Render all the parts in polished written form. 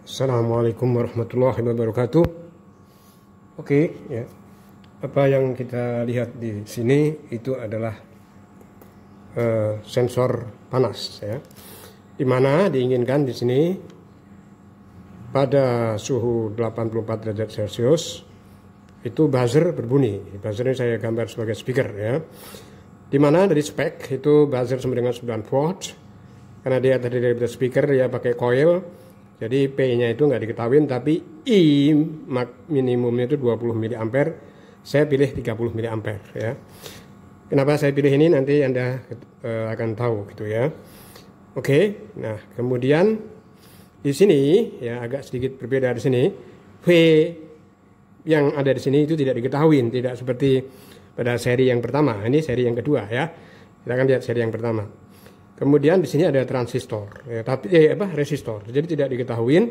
Assalamualaikum warahmatullahi wabarakatuh. Oke, ya. Apa yang kita lihat di sini itu adalah sensor panas, ya. Dimana diinginkan di sini pada suhu 84 derajat Celcius itu buzzer berbunyi. Buzzer ini saya gambar sebagai speaker, ya. Dimana dari spek itu buzzer sama dengan 9 volt. Karena dia tadi dari speaker dia pakai coil. Jadi P-nya itu nggak diketahui, tapi I minimumnya itu 20 mA. Saya pilih 30 mA, ya. Kenapa saya pilih ini nanti Anda akan tahu gitu, ya. Oke. Nah, kemudian di sini ya agak sedikit berbeda di sini. V yang ada di sini itu tidak diketahui, tidak seperti pada seri yang pertama. Ini seri yang kedua, ya. Kita akan lihat seri yang pertama. Kemudian di sini ada transistor, ya, tapi resistor. Jadi tidak diketahui,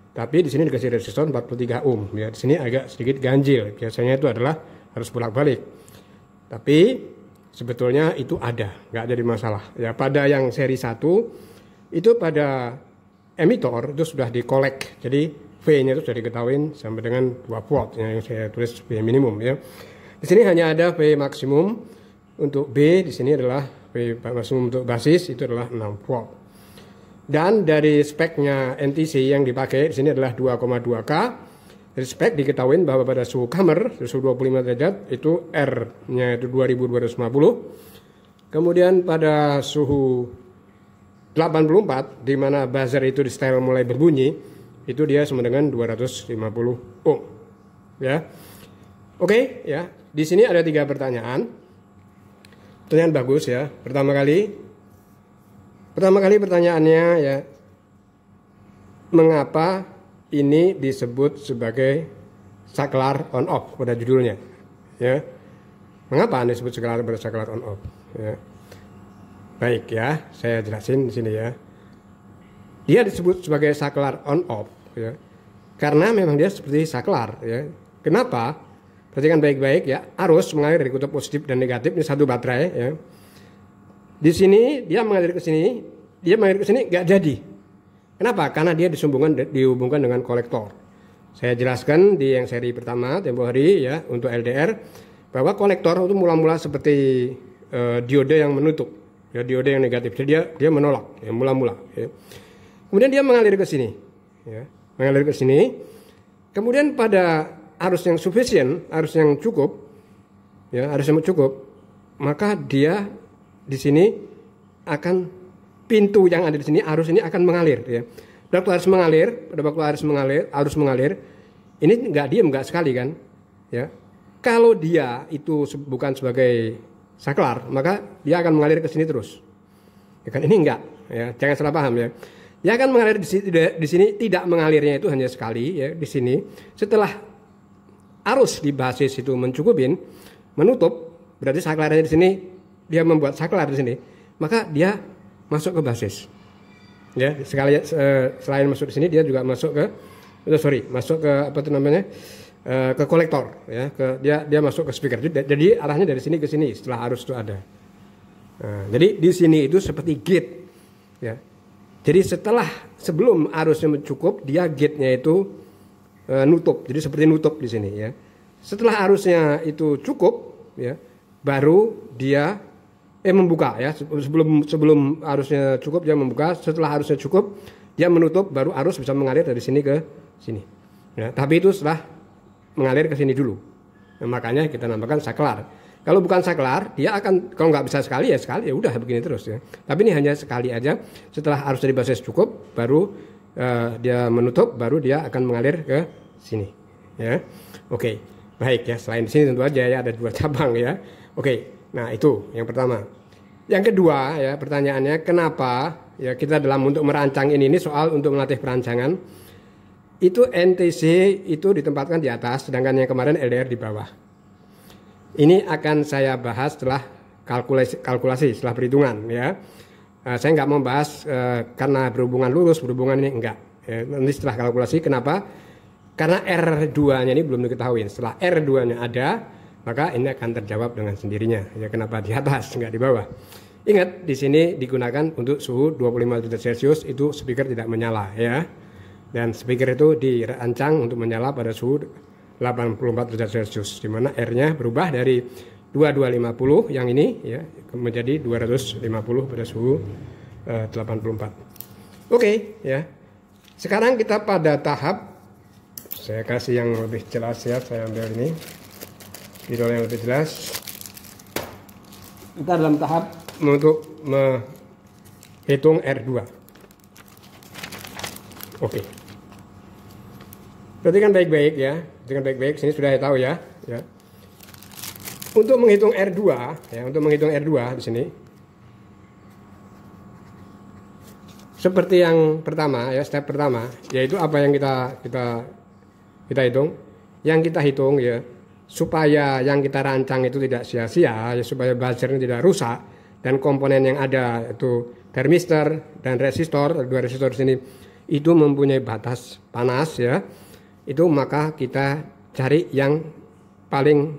tapi di sini dikasih resistor 43 ohm. Ya, di sini agak sedikit ganjil. Biasanya itu adalah harus bolak-balik. Tapi sebetulnya itu ada, nggak jadi masalah. Ya, pada yang seri 1 itu pada emitor itu sudah dikolek. Jadi V-nya itu sudah diketahui sampai dengan 2 volt yang saya tulis V minimum, ya. Di sini hanya ada V maksimum untuk B, di sini adalah V maksimum untuk basis itu adalah 6 volt. Dan dari speknya NTC yang dipakai di sini adalah 2,2K. Dari spek diketahui bahwa pada suhu kamar, suhu 25 derajat itu R-nya itu 2250. Kemudian pada suhu 84 di mana buzzer itu di setel mulai berbunyi, itu dia sama dengan 250 ohm. Ya. Oke, ya. Di sini ada 3 pertanyaan. Pertanyaan bagus, ya. Pertama kali pertanyaannya, ya, mengapa ini disebut sebagai saklar on off pada judulnya, ya? Mengapa ini disebut saklar on off, ya? Baik, ya, saya jelasin di sini, ya. Dia disebut sebagai saklar on off, ya, karena memang dia seperti saklar, ya. Kenapa? Perhatikan baik-baik, ya, arus mengalir dari kutub positif dan negatif, ini satu baterai, ya. Di sini dia mengalir ke sini, nggak jadi. Kenapa? Karena dia dihubungkan dengan kolektor. Saya jelaskan di yang seri pertama tempo hari, ya, untuk LDR bahwa kolektor itu mula-mula seperti diode yang menutup, ya, diode yang negatif. Jadi dia menolak, ya, mula-mula, ya. Kemudian dia mengalir ke sini, ya, mengalir ke sini. Kemudian pada arus yang sufficient, arus yang cukup, ya, arus yang cukup, maka dia di sini akan pintu yang ada di sini, arus ini akan mengalir, ya. Pada waktu arus mengalir, ini nggak diem, nggak sekali, kan, ya. Kalau dia itu bukan sebagai saklar, maka dia akan mengalir ke sini terus, ya, kan. Ini enggak, ya, jangan salah paham, ya. Dia akan mengalir di sini, tidak mengalirnya itu hanya sekali, ya, di sini. Setelah arus di basis itu mencukupin, menutup, berarti saklarnya di sini, dia membuat saklar di sini, maka dia masuk ke basis, ya. Selain masuk di sini, dia juga masuk ke, masuk ke apa itu namanya, ke kolektor, ya. Dia masuk ke speaker. Jadi arahnya dari sini ke sini setelah arus itu ada. Nah, jadi di sini itu seperti gate, ya. Jadi sebelum arusnya cukup, dia gate-nya itu nutup, jadi seperti nutup di sini, ya. Setelah arusnya itu cukup, ya, baru dia membuka, ya. Sebelum arusnya cukup dia membuka, setelah arusnya cukup dia menutup, baru arus bisa mengalir dari sini ke sini, ya. Tapi itu setelah mengalir ke sini dulu, nah, makanya kita namakan saklar. Kalau bukan saklar, dia akan, kalau nggak bisa sekali, ya udah begini terus, ya. Tapi ini hanya sekali aja, setelah arus dari basis cukup, baru dia menutup, baru dia akan mengalir ke sini, ya. Oke, baik, ya. Selain di sini tentu aja, ya, ada 2 cabang, ya. Oke, nah itu yang pertama. Yang kedua, ya, pertanyaannya kenapa, ya, kita untuk merancang ini soal untuk melatih perancangan itu NTC itu ditempatkan di atas, sedangkan yang kemarin LDR di bawah. Ini akan saya bahas setelah kalkulasi setelah perhitungan, ya. Saya nggak membahas karena berhubungan lurus, berhubungan ini enggak, ya. Nanti setelah kalkulasi, kenapa? Karena R2-nya ini belum diketahui. Setelah R2-nya ada, maka ini akan terjawab dengan sendirinya, ya, kenapa di atas enggak di bawah. Ingat, di sini digunakan untuk suhu 25 derajat Celcius, itu speaker tidak menyala, ya. Dan speaker itu dirancang untuk menyala pada suhu 84 derajat Celcius, di mana R-nya berubah dari 2250 yang ini ya menjadi 250 pada suhu 84. Oke, ya. Sekarang kita pada tahap, saya kasih yang lebih jelas ya, saya ambil ini video yang lebih jelas. Kita dalam tahap untuk menghitung R2. Oke. Perhatikan baik-baik ya, perhatikan baik-baik. Sini sudah saya tahu ya. Untuk menghitung R2, ya, untuk menghitung R2 di sini, seperti yang pertama ya, step pertama, yaitu apa yang kita hitung. Yang kita hitung ya, supaya yang kita rancang itu tidak sia-sia, ya, supaya buzzernya tidak rusak, dan komponen yang ada itu termistor dan resistor, dua resistor di sini itu mempunyai batas panas ya. Itu maka kita cari yang paling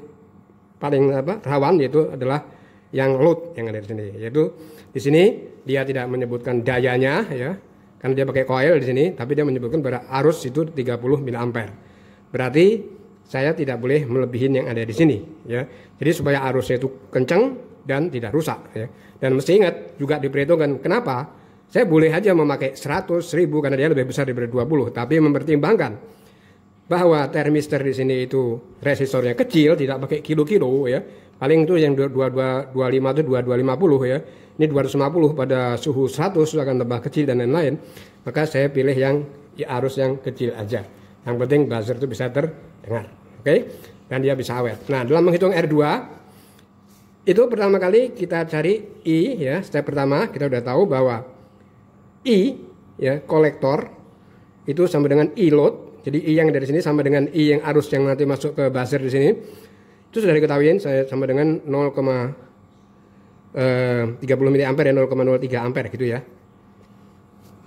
rawan, yaitu adalah yang load yang ada di sini. Yaitu di sini dia tidak menyebutkan dayanya ya, karena dia pakai coil di sini, tapi dia menyebutkan pada arus itu 30 mA. Berarti saya tidak boleh melebihin yang ada di sini ya. Jadi supaya arusnya itu kencang dan tidak rusak ya. Dan mesti ingat juga diperhitungkan kenapa saya boleh aja memakai 100, 1000 karena dia lebih besar daripada 20, tapi mempertimbangkan bahwa termistor di sini itu resistornya kecil, tidak pakai kilo-kilo ya. Paling itu yang 2225 itu 2250 ya. Ini 250 pada suhu 100 akan tambah kecil dan lain-lain. Maka saya pilih yang arus yang kecil aja. Yang penting buzzer itu bisa terdengar. Oke? Dan dia bisa awet. Nah, dalam menghitung R2 itu pertama kali kita cari I ya. Step pertama kita udah tahu bahwa I ya, kolektor itu sama dengan I load. Jadi I yang dari sini sama dengan I yang arus yang nanti masuk ke buzzer di sini. Itu sudah diketahui saya sama dengan 0,30 mA ya, 0,03 ampere gitu ya.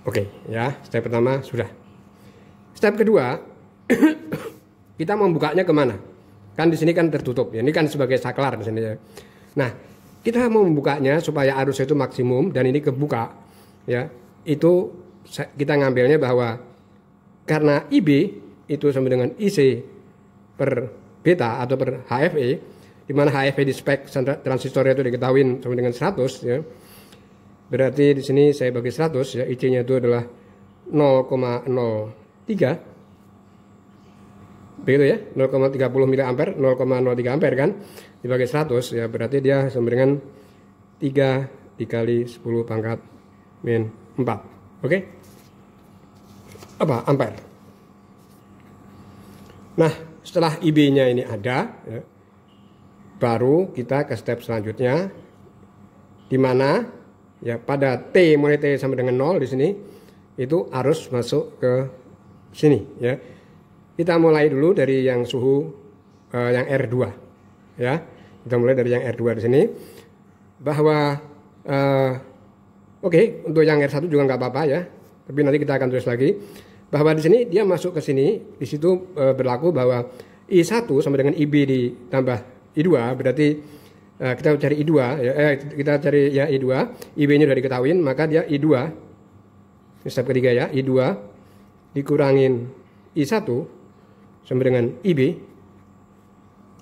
Oke, ya, step pertama sudah. Step kedua, kita membukanya kemana? Kan di sini kan tertutup ya. Ini kan sebagai saklar di sini ya. Nah, kita mau membukanya supaya arus itu maksimum dan ini kebuka ya. Itu kita ngambilnya bahwa karena IB itu sama dengan IC per beta atau per HFE, di mana HFE di spek transistornya itu diketahui sama dengan 100 ya. Berarti di sini saya bagi 100 ya, IC-nya itu adalah 0,03. Begitu ya, 0,30 mA, 0,03 ampere kan, dibagi 100 ya, berarti dia sama dengan 3 dikali 10 pangkat min 4. Oke? Apa? Ampere. Nah, setelah IB-nya ini ada ya, baru kita ke step selanjutnya, di mana ya pada T mulai T sama dengan 0 di sini itu arus masuk ke sini ya. Kita mulai dulu dari yang suhu yang R2 ya. Kita mulai dari yang R2 di sini, bahwa oke, untuk yang R1 juga nggak apa-apa ya. Tapi nanti kita akan tulis lagi bahwa di sini dia masuk ke sini, di situ berlaku bahwa I1 sama dengan IB ditambah I2, berarti kita cari I2 ya, kita cari ya I2, IB-nya sudah diketahui, maka dia I2. Ini step ketiga ya, I2 dikurangin I1 sama dengan IB.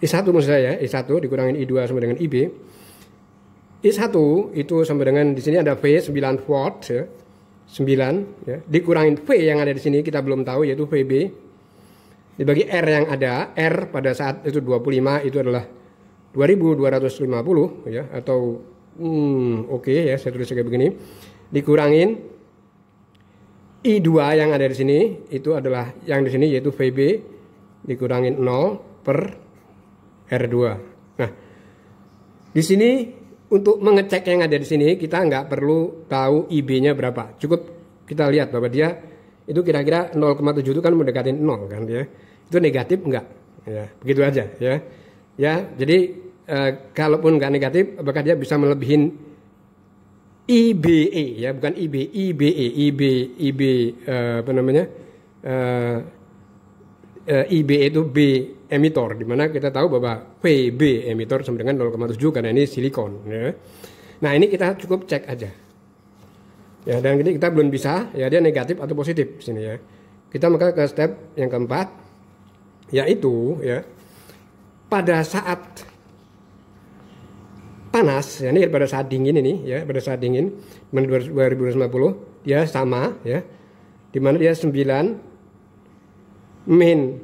I1 maksud saya, I1 dikurangin I2 sama dengan IB. I1 itu sama dengan di sini ada V 9 volt ya. 9 ya, dikurangin V yang ada di sini kita belum tahu, yaitu VB, dibagi R yang ada. R pada saat itu 25 itu adalah 2250 ya, atau oke ya, saya tulis kayak begini, dikurangin I2 yang ada di sini itu adalah yang di sini, yaitu VB dikurangin 0 per R2. Nah, di sini untuk mengecek yang ada di sini kita nggak perlu tahu IB-nya berapa, cukup kita lihat bahwa dia itu kira-kira 0,7 itu kan mendekatin 0 kan ya, itu negatif enggak ya, begitu aja ya. Ya, jadi kalaupun nggak negatif, apakah dia bisa melebihin IBE ya, bukan IB, IB apa namanya, IB itu B emitor, di mana kita tahu bahwa VB emitor sama dengan 0,7 karena ini silikon ya. Nah, ini kita cukup cek aja ya, dan ini kita belum bisa ya dia negatif atau positif di sini ya. kita maka ke step yang keempat, yaitu ya pada saat panas, ya ini pada saat dingin ini ya, pada saat dingin 2250 dia sama ya, dimana dia 9 min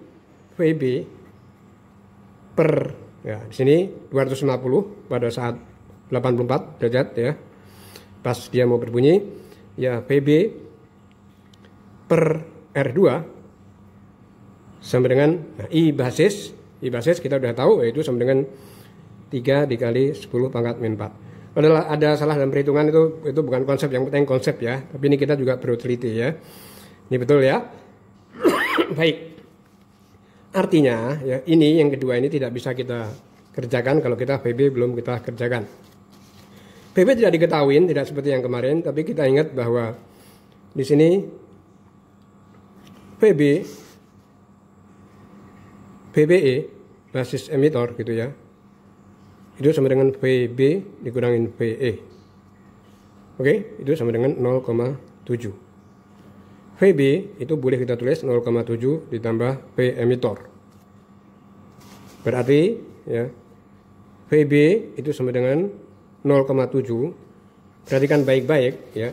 VB per ya di sini 250 pada saat 84 derajat ya, pas dia mau berbunyi ya, VB per R2 sama dengan I basis kita udah tahu, yaitu sama dengan 3 dikali 10 pangkat min 4. Ada salah dalam perhitungan itu bukan konsep, yang penting konsep ya, tapi ini kita juga perlu teliti ya. Ini betul ya. Baik, artinya ya ini yang kedua ini tidak bisa kita kerjakan kalau kita VB belum kita kerjakan. VB tidak diketahui, tidak seperti yang kemarin, tapi kita ingat bahwa di sini VBE basis emitor gitu ya, itu sama dengan VB dikurangin VE. Oke, itu sama dengan 0,7. VB itu boleh kita tulis 0,7 ditambah V emitor. Berarti ya VB itu sama dengan 0,7. Perhatikan baik-baik ya.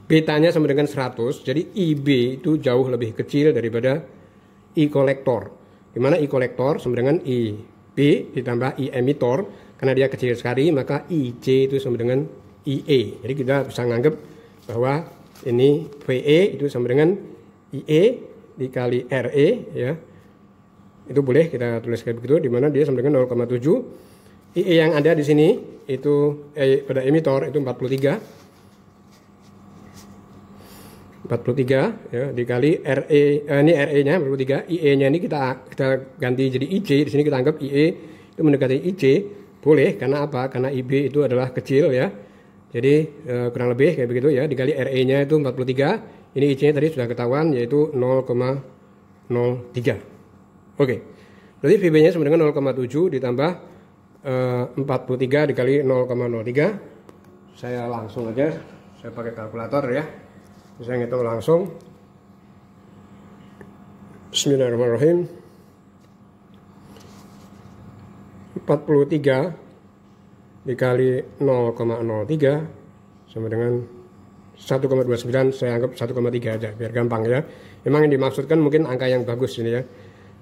Betanya sama dengan 100, jadi IB itu jauh lebih kecil daripada I kolektor. Dimana I kolektor sama dengan IB ditambah I emitor, karena dia kecil sekali maka IC itu sama dengan IE. Jadi kita bisa menganggap bahwa ini VE itu sama dengan IE dikali RE ya. Itu boleh kita tulis kayak begitu, dimana dia sama dengan 0,7. IE yang ada di sini itu pada emitor itu 43 ya, dikali RE, ini RE-nya 43, IE-nya ini kita ganti jadi IC, di sini kita anggap IE itu mendekati IC, boleh, karena apa? Karena IB itu adalah kecil ya. Jadi kurang lebih kayak begitu ya, dikali RE-nya itu 43, ini IC-nya tadi sudah ketahuan yaitu 0,03. Oke. Berarti VB-nya sama dengan 0,7 ditambah 43 dikali 0,03. Saya langsung aja, saya pakai kalkulator ya. Saya ngitung langsung. Bismillahirrahmanirrahim. 43 dikali 0,03 sama dengan 1,29. Saya anggap 1,3 aja biar gampang ya. Memang yang dimaksudkan mungkin angka yang bagus ini ya.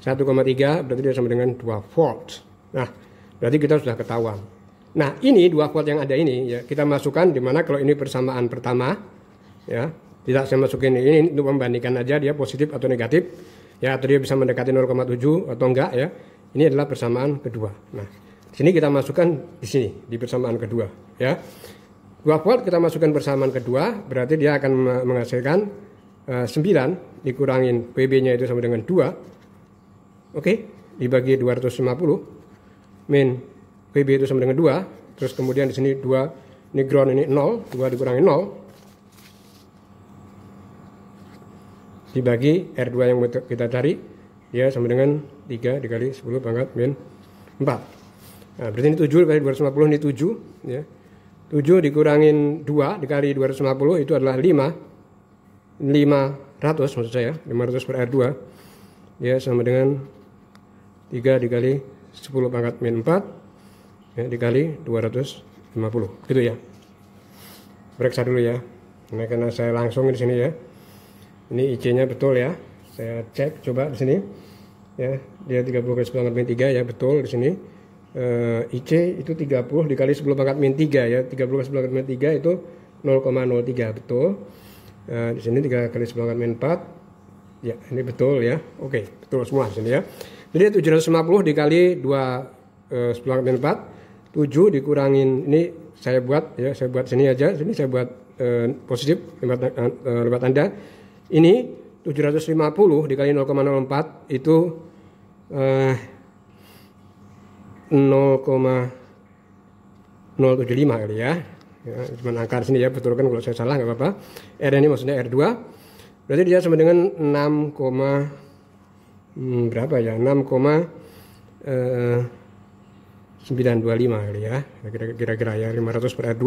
1,3 berarti dia sama dengan 2 volt. Nah, berarti kita sudah ketahuan. Nah, ini 2 volt yang ada ini ya, kita masukkan di mana kalau ini persamaan pertama ya. Tidak saya masukin ini untuk membandingkan aja dia positif atau negatif ya, atau dia bisa mendekati 0,7 atau enggak ya. Ini adalah persamaan kedua. Nah, sini kita masukkan di sini di persamaan kedua ya. 2 volt kita masukkan persamaan kedua, berarti dia akan menghasilkan 9 dikurangin PB-nya itu sama dengan 2. Oke, dibagi 250 min PB itu sama dengan 2, terus kemudian di sini 2 ini ground, ini 0, 2 dikurangi 0 dibagi R2 yang kita cari, dia sama dengan 3 dikali 10 pangkat min 4. Nah, berarti ini 7 dikali 250, ini 7 ya. 7 dikurangin 2 dikali 250 itu adalah 500 maksud saya, 500 per R2 ya, sama dengan 3 dikali 10 pangkat min 4 ya, dikali 250 gitu ya. Periksa dulu ya. Nah, karena saya langsung di sini ya. Ini IC-nya betul ya. Saya cek coba di sini. Ya, dia 30 kali 10 pangkat min 3 ya, betul di sini. IC itu 30 dikali 10 pangkat min 3 ya. 30 kali 10 pangkat min 3 itu 0,03 betul. Di sini 3 kali 10 pangkat min 4. Ya, ini betul ya. Oke, betul semua di sini ya. Jadi 750 dikali 2 10 pangkat min 4. 7 dikurangin, ini saya buat ya, saya buat sini aja. Sini saya buat positif lewat Anda. Ini 750 dikali 0,04 itu 0,075 kali ya. Ya, cuma angka di sini ya, betul kan, kalau saya salah nggak apa-apa. R ini maksudnya R2. Berarti dia sama dengan 6, berapa ya? 6,925 kali ya. Kira-kira ya, 500 per R2.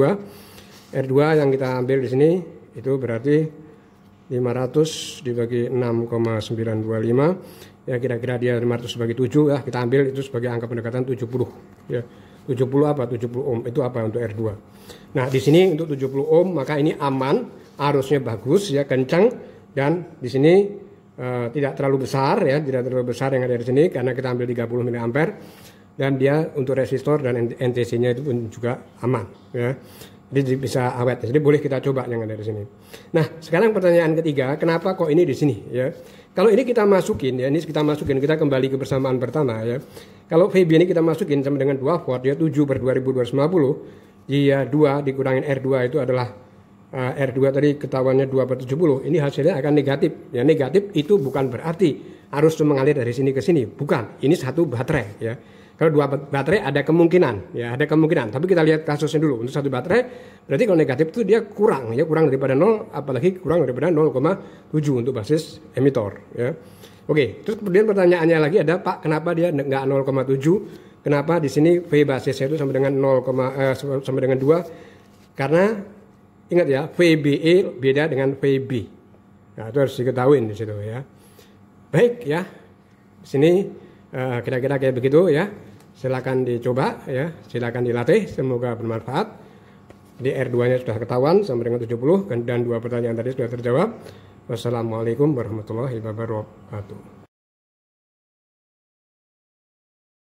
R2 yang kita ambil di sini itu berarti 500 dibagi 6,925, ya kira-kira dia 500 bagi 7, ya kita ambil itu sebagai angka pendekatan 70, ya 70 apa 70 ohm itu apa untuk R2. Nah di sini untuk 70 ohm maka ini aman, arusnya bagus ya, kencang, dan di sini tidak terlalu besar ya, tidak terlalu besar yang ada di sini karena kita ambil 30 mA, dan dia untuk resistor dan NTC-nya itu pun juga aman ya. Jadi bisa awet. Jadi boleh kita coba yang ada di sini. Nah, sekarang pertanyaan ketiga, kenapa kok ini di sini ya? Kalau ini kita masukin ya, kita kembali ke persamaan pertama ya. Kalau VB ini kita masukin sama dengan 2 volt ya, 7/2250, dia 2 dikurangin R2 itu adalah R2 tadi ketahuannya 2/70. Ini hasilnya akan negatif. Ya, negatif itu bukan berarti arus mengalir dari sini ke sini, bukan. Ini satu baterai ya. Kalau 2 baterai ada kemungkinan, ya ada kemungkinan. Tapi kita lihat kasusnya dulu. Untuk 1 baterai, berarti kalau negatif itu dia kurang, ya kurang daripada 0, apalagi kurang daripada 0,7 untuk basis emitor. Ya. Oke, terus kemudian pertanyaannya lagi ada, Pak, kenapa dia nggak 0,7? Kenapa di sini V basisnya itu sama dengan 2? Karena ingat ya, VBE beda dengan VB. Nah, itu harus diketahui di situ ya. Baik ya, di sini kira-kira kayak begitu ya. Silakan dicoba ya, silakan dilatih, semoga bermanfaat. Di R2-nya sudah ketahuan sama dengan 70 dan 2 pertanyaan tadi sudah terjawab. Wassalamualaikum warahmatullahi wabarakatuh.